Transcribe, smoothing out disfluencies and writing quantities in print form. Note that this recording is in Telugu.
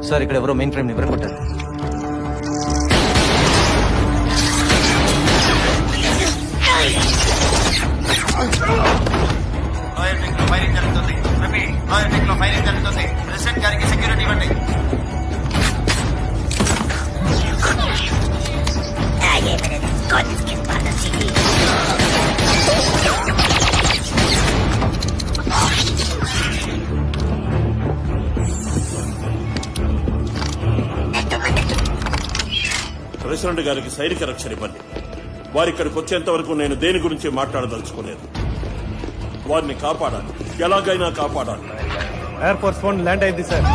సార్ ఇక్కడ ఎవరో మెయిన్ ఫ్రేమ్ వివరం కొట్టారు. ఫైరింగ్ జరుగుతుంది. ఫైరింగ్ జరుగుతుంది. ప్రెసిడెంట్ గారికి సెక్యూరిటీ ఇవ్వండి. ప్రెసిడెంట్ గారికి సైనిక రక్షణ ఇవ్వండి. వారి ఇక్కడికి వచ్చేంత వరకు నేను దేని గురించి మాట్లాడదలుచుకోలేదు. వారిని కాపాడాలి, ఎలాగైనా కాపాడాలి. ఎయిర్ ఫోర్స్ 1 ల్యాండ్ అయింది సార్.